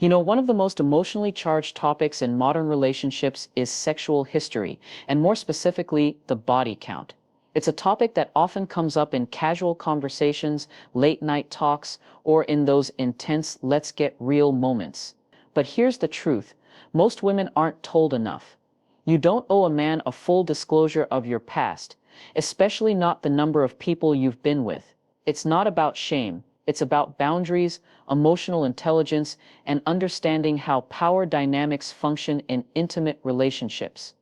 One of the most emotionally charged topics in modern relationships is sexual history, and more specifically, the body count. It's a topic that often comes up in casual conversations, late night talks, or in those intense let's get real moments. But here's the truth. Most women aren't told enough. You don't owe a man a full disclosure of your past, especially not the number of people you've been with. It's not about shame. It's about boundaries, emotional intelligence, and understanding how power dynamics function in intimate relationships.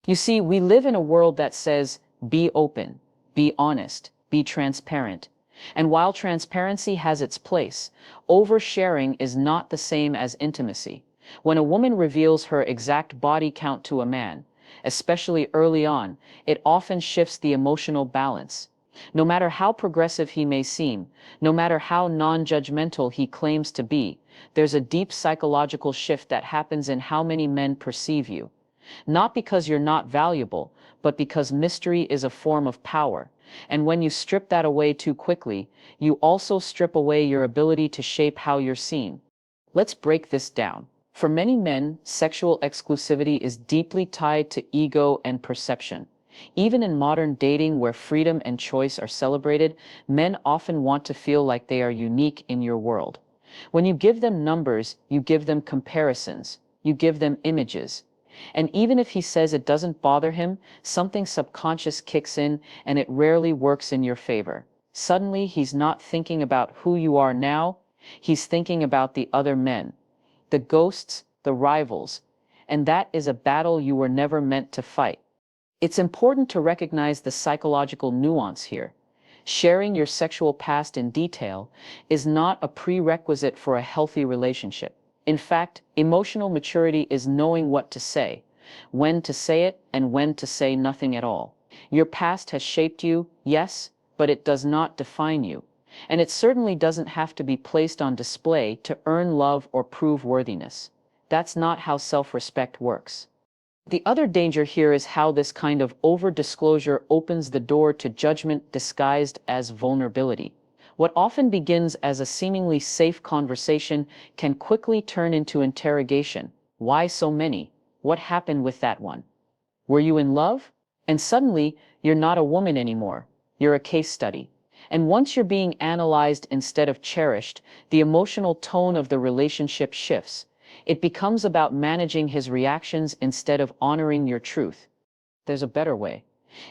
You see, we live in a world that says, be open, be honest, be transparent. And while transparency has its place, oversharing is not the same as intimacy. When a woman reveals her exact body count to a man, especially early on, it often shifts the emotional balance. No matter how progressive he may seem, no matter how non-judgmental he claims to be, there's a deep psychological shift that happens in how many men perceive you. Not because you're not valuable, but because mystery is a form of power. And when you strip that away too quickly, you also strip away your ability to shape how you're seen. Let's break this down. For many men, sexual exclusivity is deeply tied to ego and perception. Even in modern dating where freedom and choice are celebrated, men often want to feel like they are unique in your world. When you give them numbers, you give them comparisons, you give them images. And even if he says it doesn't bother him, something subconscious kicks in and it rarely works in your favor. Suddenly, he's not thinking about who you are now, he's thinking about the other men, the ghosts, the rivals, and that is a battle you were never meant to fight. It's important to recognize the psychological nuance here. Sharing your sexual past in detail is not a prerequisite for a healthy relationship. In fact, emotional maturity is knowing what to say, when to say it, and when to say nothing at all. Your past has shaped you, yes, but it does not define you. And it certainly doesn't have to be placed on display to earn love or prove worthiness. That's not how self-respect works. The other danger here is how this kind of over-disclosure opens the door to judgment disguised as vulnerability. What often begins as a seemingly safe conversation can quickly turn into interrogation. Why so many? What happened with that one? Were you in love? And suddenly, you're not a woman anymore. You're a case study. And once you're being analyzed instead of cherished, the emotional tone of the relationship shifts. It becomes about managing his reactions instead of honoring your truth. There's a better way.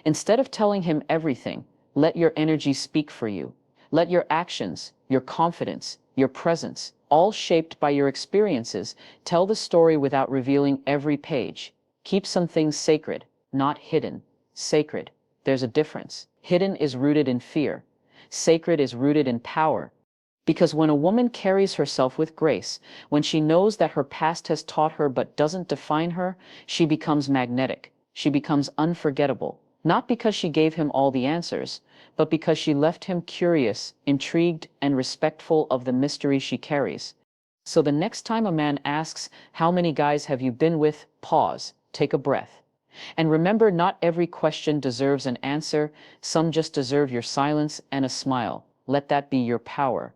Instead of telling him everything, let your energy speak for you. Let your actions, your confidence, your presence, all shaped by your experiences, tell the story without revealing every page. Keep some things sacred, not hidden. Sacred. There's a difference. Hidden is rooted in fear. Sacred is rooted in power. Because when a woman carries herself with grace, when she knows that her past has taught her but doesn't define her, she becomes magnetic. She becomes unforgettable. Not because she gave him all the answers, but because she left him curious, intrigued, and respectful of the mystery she carries. So the next time a man asks, "How many guys have you been with?" pause, take a breath. And remember, not every question deserves an answer. Some just deserve your silence and a smile. Let that be your power.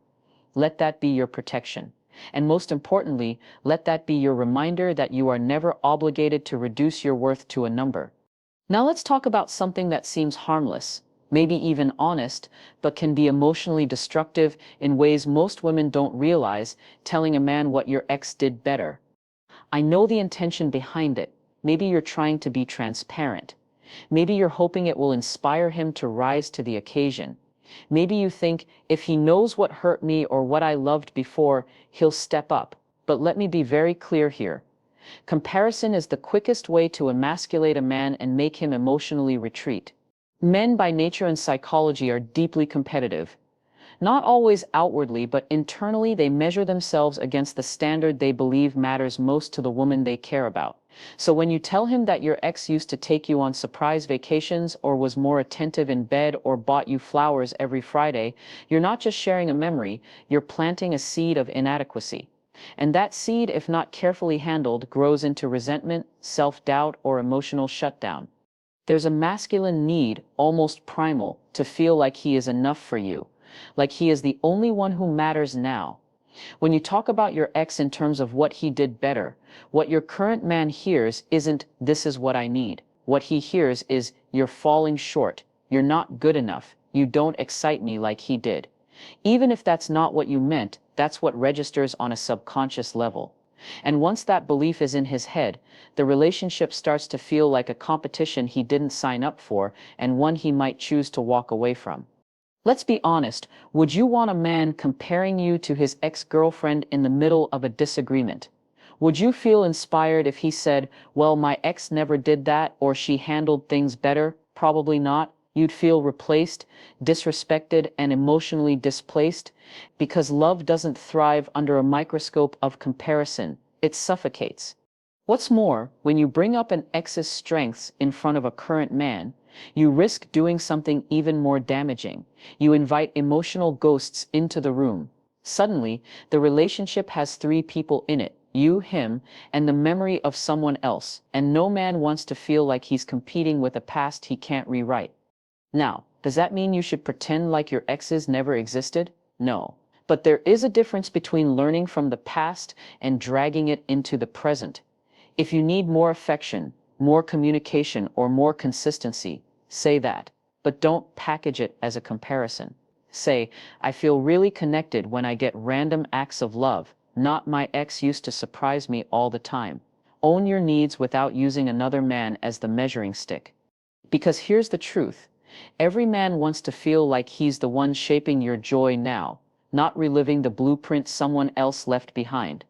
Let that be your protection. And most importantly, let that be your reminder that you are never obligated to reduce your worth to a number. Now let's talk about something that seems harmless, maybe even honest, but can be emotionally destructive in ways most women don't realize: telling a man what your ex did better. I know the intention behind it. Maybe you're trying to be transparent. Maybe you're hoping it will inspire him to rise to the occasion. Maybe you think, if he knows what hurt me or what I loved before, he'll step up. But let me be very clear here. Comparison is the quickest way to emasculate a man and make him emotionally retreat. Men by nature and psychology are deeply competitive. Not always outwardly, but internally they measure themselves against the standard they believe matters most to the woman they care about. So when you tell him that your ex used to take you on surprise vacations or was more attentive in bed or bought you flowers every Friday, you're not just sharing a memory, you're planting a seed of inadequacy. And that seed, if not carefully handled, grows into resentment, self-doubt, or emotional shutdown. There's a masculine need, almost primal, to feel like he is enough for you, like he is the only one who matters now. When you talk about your ex in terms of what he did better, what your current man hears isn't "this is what I need." What he hears is "you're falling short, you're not good enough, you don't excite me like he did." Even if that's not what you meant, that's what registers on a subconscious level. And once that belief is in his head, the relationship starts to feel like a competition he didn't sign up for and one he might choose to walk away from. Let's be honest, would you want a man comparing you to his ex-girlfriend in the middle of a disagreement? Would you feel inspired if he said, "Well, my ex never did that," or "she handled things better"? Probably not. You'd feel replaced, disrespected, and emotionally displaced, because love doesn't thrive under a microscope of comparison. It suffocates. What's more, when you bring up an ex's strengths in front of a current man, you risk doing something even more damaging. You invite emotional ghosts into the room. Suddenly, the relationship has three people in it: you, him, and the memory of someone else, and no man wants to feel like he's competing with a past he can't rewrite. Now, does that mean you should pretend like your exes never existed? No. But there is a difference between learning from the past and dragging it into the present. If you need more affection, more communication, or more consistency, say that. But don't package it as a comparison. Say, "I feel really connected when I get random acts of love, not "my ex used to surprise me all the time." Own your needs without using another man as the measuring stick. Because here's the truth: every man wants to feel like he's the one shaping your joy now, not reliving the blueprint someone else left behind.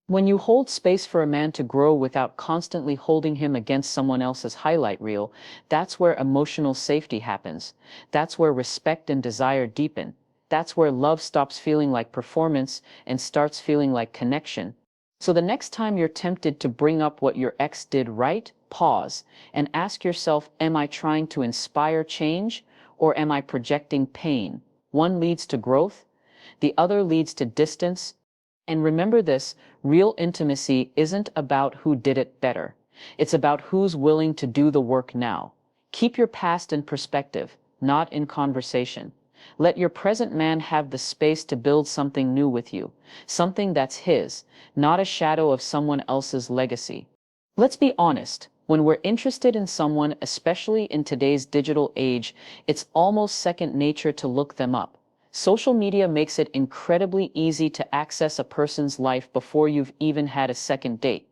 When you hold space for a man to grow without constantly holding him against someone else's highlight reel, that's where emotional safety happens. That's where respect and desire deepen. That's where love stops feeling like performance and starts feeling like connection. So the next time you're tempted to bring up what your ex did right, pause and ask yourself, am I trying to inspire change, or am I projecting pain? One leads to growth, the other leads to distance. And remember this: real intimacy isn't about who did it better. It's about who's willing to do the work now. Keep your past in perspective, not in conversation. Let your present man have the space to build something new with you, something that's his, not a shadow of someone else's legacy. Let's be honest, when we're interested in someone, especially in today's digital age, it's almost second nature to look them up. Social media makes it incredibly easy to access a person's life before you've even had a second date.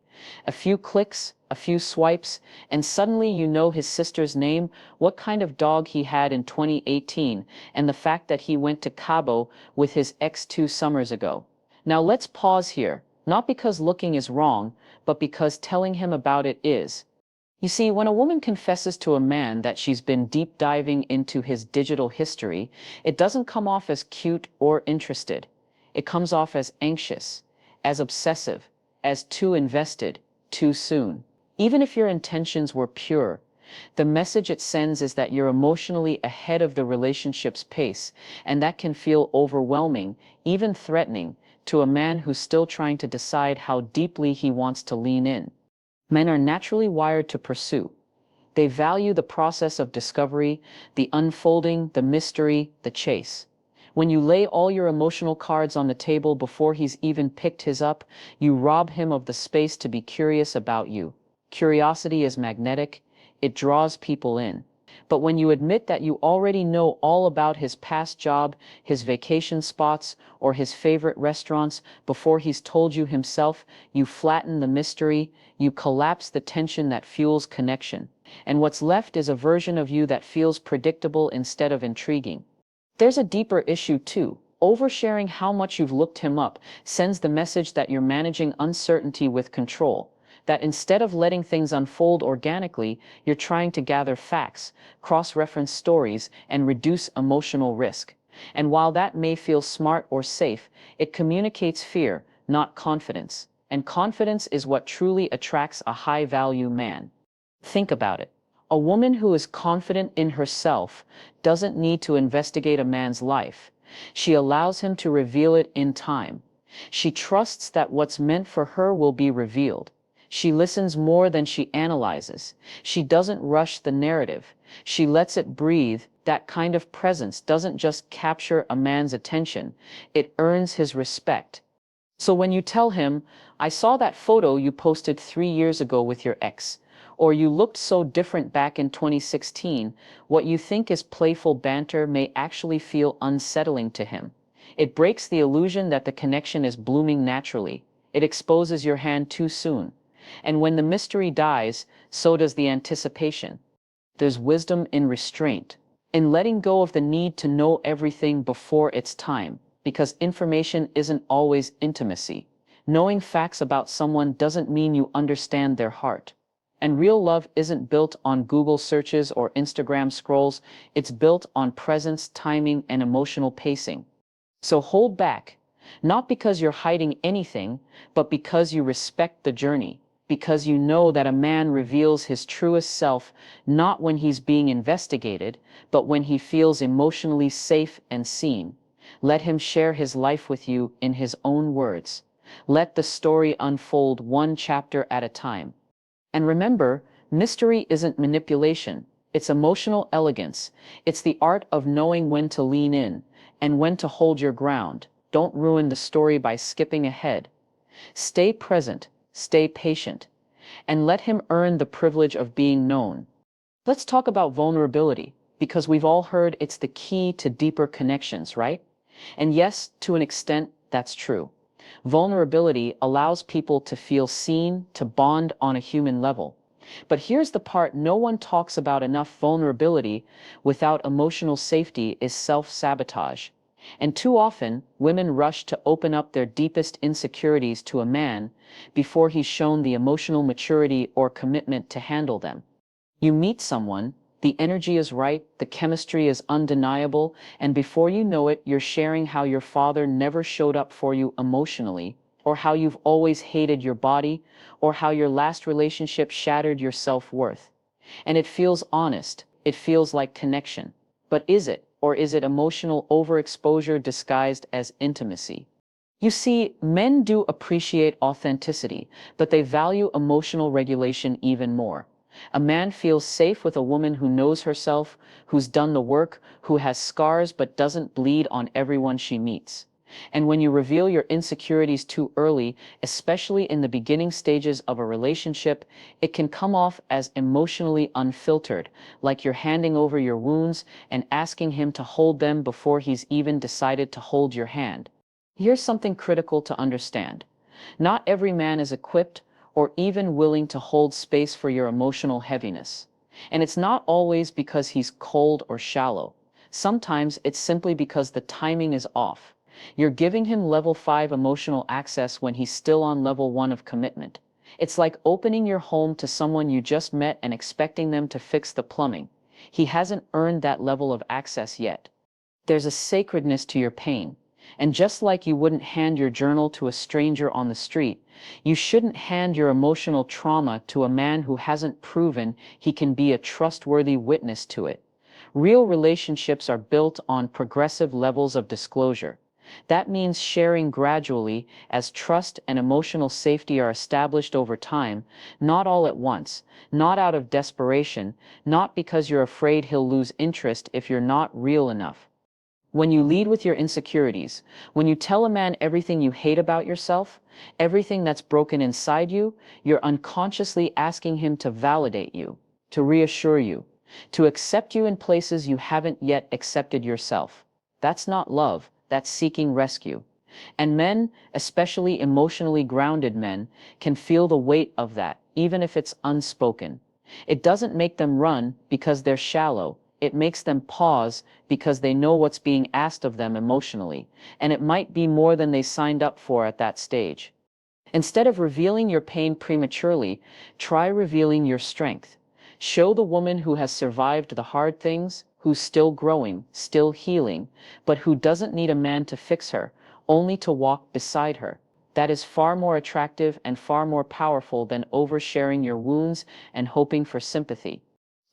A few clicks, a few swipes, and suddenly you know his sister's name, what kind of dog he had in 2018, and the fact that he went to Cabo with his ex 2 summers ago. Now let's pause here, not because looking is wrong, but because telling him about it is. You see, when a woman confesses to a man that she's been deep diving into his digital history, it doesn't come off as cute or interested. It comes off as anxious, as obsessive, as too invested, too soon. Even if your intentions were pure, the message it sends is that you're emotionally ahead of the relationship's pace, and that can feel overwhelming, even threatening, to a man who's still trying to decide how deeply he wants to lean in. Men are naturally wired to pursue. They value the process of discovery, the unfolding, the mystery, the chase. When you lay all your emotional cards on the table before he's even picked his up, you rob him of the space to be curious about you. Curiosity is magnetic, it draws people in. But when you admit that you already know all about his past job, his vacation spots, or his favorite restaurants before he's told you himself, you flatten the mystery, you collapse the tension that fuels connection. And what's left is a version of you that feels predictable instead of intriguing. There's a deeper issue too. Oversharing how much you've looked him up sends the message that you're managing uncertainty with control, that instead of letting things unfold organically, you're trying to gather facts, cross-reference stories, and reduce emotional risk. And while that may feel smart or safe, it communicates fear, not confidence. And confidence is what truly attracts a high-value man. Think about it. A woman who is confident in herself doesn't need to investigate a man's life. She allows him to reveal it in time. She trusts that what's meant for her will be revealed. She listens more than she analyzes. She doesn't rush the narrative. She lets it breathe. That kind of presence doesn't just capture a man's attention, it earns his respect. So when you tell him, I saw that photo you posted 3 years ago with your ex, or you looked so different back in 2016, what you think is playful banter may actually feel unsettling to him. It breaks the illusion that the connection is blooming naturally. It exposes your hand too soon. And when the mystery dies, so does the anticipation. There's wisdom in restraint, in letting go of the need to know everything before it's time, because information isn't always intimacy. Knowing facts about someone doesn't mean you understand their heart. And real love isn't built on Google searches or Instagram scrolls, it's built on presence, timing, and emotional pacing. So hold back, not because you're hiding anything, but because you respect the journey, because you know that a man reveals his truest self not when he's being investigated, but when he feels emotionally safe and seen. Let him share his life with you in his own words. Let the story unfold one chapter at a time. And remember, mystery isn't manipulation, it's emotional elegance. It's the art of knowing when to lean in and when to hold your ground. Don't ruin the story by skipping ahead. Stay present, stay patient, and let him earn the privilege of being known. Let's talk about vulnerability, because we've all heard it's the key to deeper connections, right? And yes, to an extent, that's true. Vulnerability allows people to feel seen, to bond on a human level. But here's the part no one talks about enough: vulnerability without emotional safety is self-sabotage. And too often, women rush to open up their deepest insecurities to a man before he's shown the emotional maturity or commitment to handle them. You meet someone, the energy is right, the chemistry is undeniable, and before you know it, you're sharing how your father never showed up for you emotionally, or how you've always hated your body, or how your last relationship shattered your self-worth. And it feels honest, it feels like connection. But is it, or is it emotional overexposure disguised as intimacy? You see, men do appreciate authenticity, but they value emotional regulation even more. A man feels safe with a woman who knows herself, who's done the work, who has scars but doesn't bleed on everyone she meets. And when you reveal your insecurities too early, especially in the beginning stages of a relationship, it can come off as emotionally unfiltered, like you're handing over your wounds and asking him to hold them before he's even decided to hold your hand. Here's something critical to understand. Not every man is equipped or even willing to hold space for your emotional heaviness. And it's not always because he's cold or shallow. Sometimes it's simply because the timing is off. You're giving him level 5 emotional access when he's still on level 1 of commitment. It's like opening your home to someone you just met and expecting them to fix the plumbing. He hasn't earned that level of access yet. There's a sacredness to your pain. And just like you wouldn't hand your journal to a stranger on the street, you shouldn't hand your emotional trauma to a man who hasn't proven he can be a trustworthy witness to it. Real relationships are built on progressive levels of disclosure. That means sharing gradually as trust and emotional safety are established over time, not all at once, not out of desperation, not because you're afraid he'll lose interest if you're not real enough. When you lead with your insecurities, when you tell a man everything you hate about yourself, everything that's broken inside you, you're unconsciously asking him to validate you, to reassure you, to accept you in places you haven't yet accepted yourself. That's not love, that's seeking rescue. And men, especially emotionally grounded men, can feel the weight of that, even if it's unspoken. It doesn't make them run because they're shallow. It makes them pause because they know what's being asked of them emotionally, and it might be more than they signed up for at that stage. Instead of revealing your pain prematurely, try revealing your strength. Show the woman who has survived the hard things, who's still growing, still healing, but who doesn't need a man to fix her, only to walk beside her. That is far more attractive and far more powerful than oversharing your wounds and hoping for sympathy.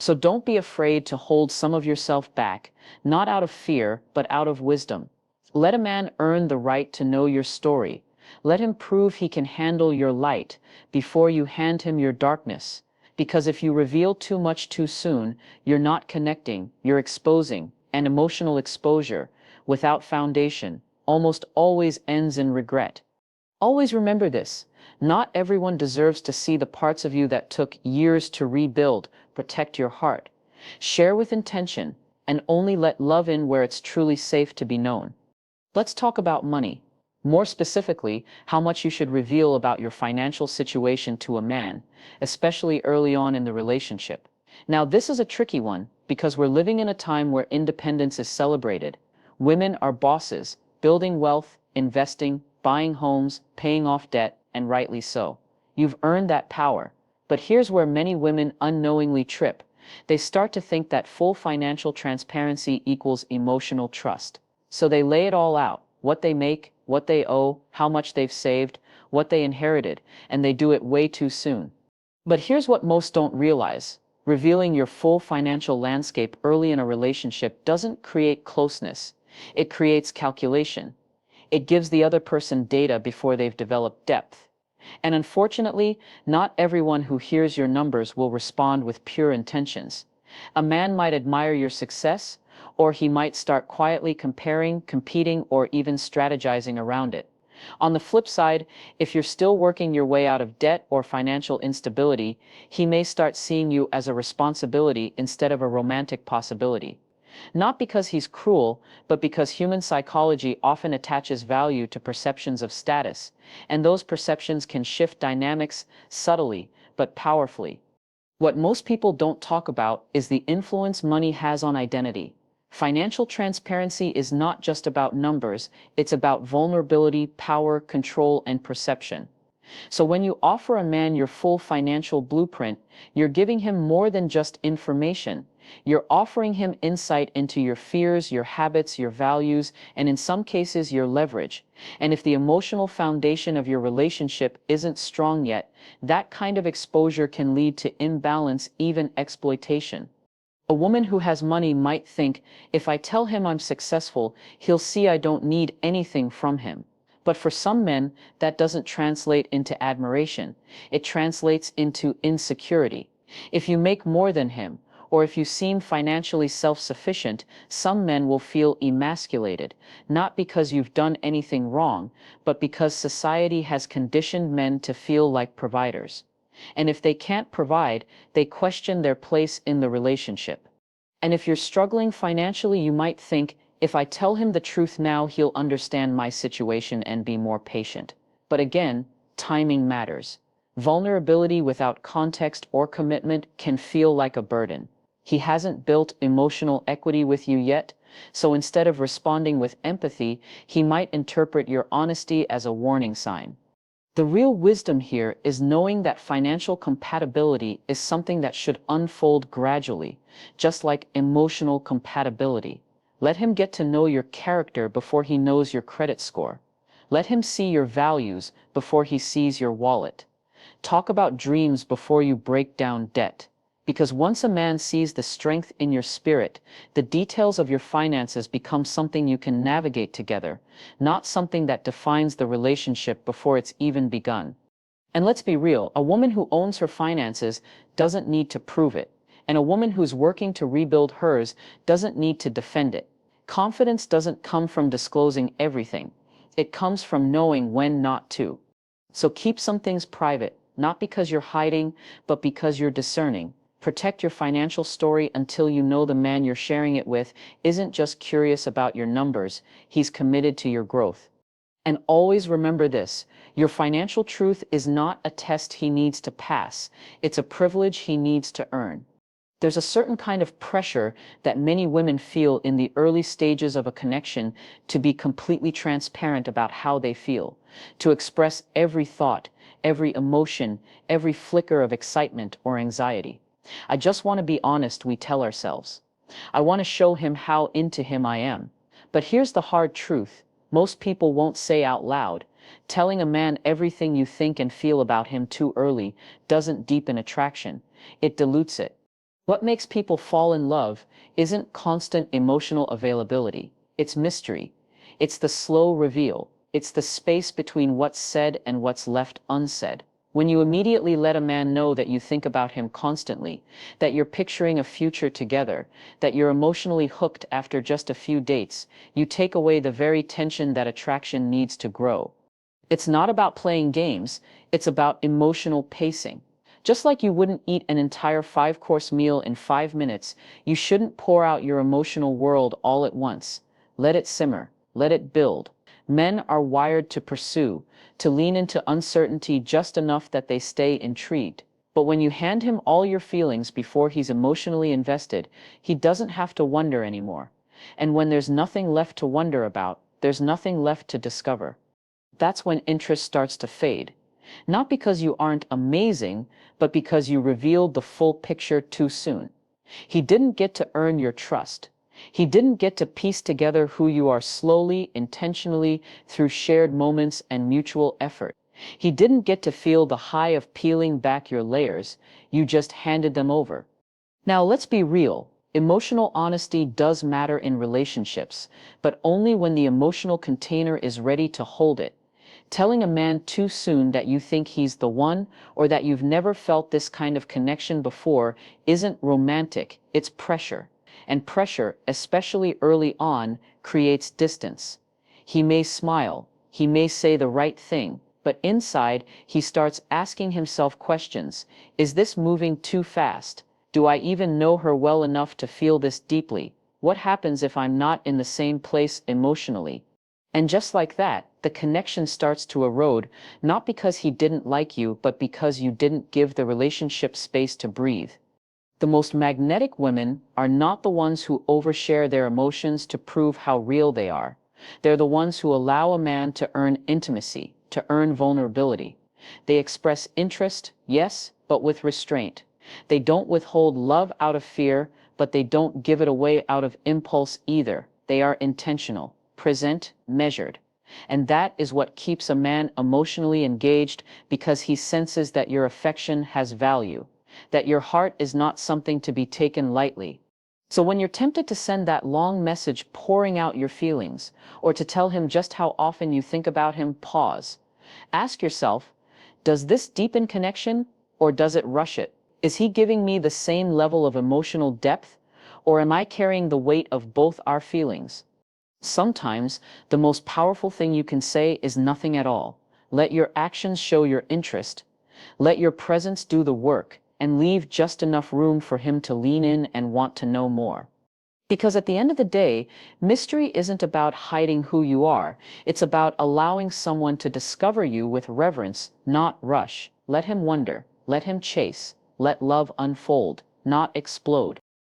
So don't be afraid to hold some of yourself back, not out of fear, but out of wisdom. Let a man earn the right to know your story. Let him prove he can handle your light before you hand him your darkness. Because if you reveal too much too soon, you're not connecting, you're exposing, and emotional exposure, without foundation, almost always ends in regret. Always remember this. Not everyone deserves to see the parts of you that took years to rebuild. Protect your heart. Share with intention, and only let love in where it's truly safe to be known. Let's talk about money. More specifically, how much you should reveal about your financial situation to a man, especially early on in the relationship. Now, this is a tricky one because we're living in a time where independence is celebrated. Women are bosses, building wealth, investing, buying homes, paying off debt, and rightly so. You've earned that power. But here's where many women unknowingly trip. They start to think that full financial transparency equals emotional trust. So they lay it all out, what they make, what they owe, how much they've saved, what they inherited, and they do it way too soon. But here's what most don't realize. Revealing your full financial landscape early in a relationship doesn't create closeness. It creates calculation. It gives the other person data before they've developed depth. And unfortunately, not everyone who hears your numbers will respond with pure intentions. A man might admire your success, or he might start quietly comparing, competing, or even strategizing around it. On the flip side, if you're still working your way out of debt or financial instability, he may start seeing you as a responsibility instead of a romantic possibility. Not because he's cruel, but because human psychology often attaches value to perceptions of status, and those perceptions can shift dynamics subtly but powerfully. What most people don't talk about is the influence money has on identity. Financial transparency is not just about numbers, it's about vulnerability, power, control, and perception. So when you offer a man your full financial blueprint, you're giving him more than just information. You're offering him insight into your fears, your habits, your values, and in some cases, your leverage. And if the emotional foundation of your relationship isn't strong yet, that kind of exposure can lead to imbalance, even exploitation. A woman who has money might think, if I tell him I'm successful, he'll see I don't need anything from him. But for some men, that doesn't translate into admiration. It translates into insecurity. If you make more than him, or if you seem financially self-sufficient, some men will feel emasculated, not because you've done anything wrong, but because society has conditioned men to feel like providers. And if they can't provide, they question their place in the relationship. And if you're struggling financially, you might think, if I tell him the truth now, he'll understand my situation and be more patient. But again, timing matters. Vulnerability without context or commitment can feel like a burden. He hasn't built emotional equity with you yet, so instead of responding with empathy, he might interpret your honesty as a warning sign. The real wisdom here is knowing that financial compatibility is something that should unfold gradually, just like emotional compatibility. Let him get to know your character before he knows your credit score. Let him see your values before he sees your wallet. Talk about dreams before you break down debt. Because once a man sees the strength in your spirit, the details of your finances become something you can navigate together, not something that defines the relationship before it's even begun. And let's be real, a woman who owns her finances doesn't need to prove it, and a woman who's working to rebuild hers doesn't need to defend it. Confidence doesn't come from disclosing everything. It comes from knowing when not to. So keep some things private, not because you're hiding, but because you're discerning. Protect your financial story until you know the man you're sharing it with isn't just curious about your numbers, he's committed to your growth. And always remember this, your financial truth is not a test he needs to pass, it's a privilege he needs to earn. There's a certain kind of pressure that many women feel in the early stages of a connection to be completely transparent about how they feel, to express every thought, every emotion, every flicker of excitement or anxiety. I just want to be honest, we tell ourselves. I want to show him how into him I am. But here's the hard truth. Most people won't say out loud. Telling a man everything you think and feel about him too early doesn't deepen attraction. It dilutes it. What makes people fall in love isn't constant emotional availability. It's mystery. It's the slow reveal. It's the space between what's said and what's left unsaid. When you immediately let a man know that you think about him constantly, that you're picturing a future together, that you're emotionally hooked after just a few dates, you take away the very tension that attraction needs to grow. It's not about playing games, it's about emotional pacing. Just like you wouldn't eat an entire 5-course meal in 5 minutes, you shouldn't pour out your emotional world all at once. Let it simmer, let it build. Men are wired to pursue, to lean into uncertainty just enough that they stay intrigued. But when you hand him all your feelings before he's emotionally invested, he doesn't have to wonder anymore. And when there's nothing left to wonder about, there's nothing left to discover. That's when interest starts to fade. Not because you aren't amazing, but because you revealed the full picture too soon. He didn't get to earn your trust. He didn't get to piece together who you are slowly, intentionally, through shared moments and mutual effort. He didn't get to feel the high of peeling back your layers. You just handed them over. Now, let's be real. Emotional honesty does matter in relationships, but only when the emotional container is ready to hold it. Telling a man too soon that you think he's the one, or that you've never felt this kind of connection before, isn't romantic, it's pressure. And pressure, especially early on, creates distance. He may smile, he may say the right thing, but inside, he starts asking himself questions. Is this moving too fast? Do I even know her well enough to feel this deeply? What happens if I'm not in the same place emotionally? And just like that, the connection starts to erode, not because he didn't like you, but because you didn't give the relationship space to breathe. The most magnetic women are not the ones who overshare their emotions to prove how real they are. They're the ones who allow a man to earn intimacy, to earn vulnerability. They express interest, yes, but with restraint. They don't withhold love out of fear, but they don't give it away out of impulse either. They are intentional, present, measured. And that is what keeps a man emotionally engaged, because he senses that your affection has value, that your heart is not something to be taken lightly. So when you're tempted to send that long message pouring out your feelings, or to tell him just how often you think about him, pause. Ask yourself, does this deepen connection, or does it rush it? Is he giving me the same level of emotional depth, or am I carrying the weight of both our feelings? Sometimes the most powerful thing you can say is nothing at all. Let your actions show your interest. Let your presence do the work, and leave just enough room for him to lean in and want to know more. Because at the end of the day, mystery isn't about hiding who you are. It's about allowing someone to discover you with reverence, not rush. Let him wonder. Let him chase. Let love unfold, not explode.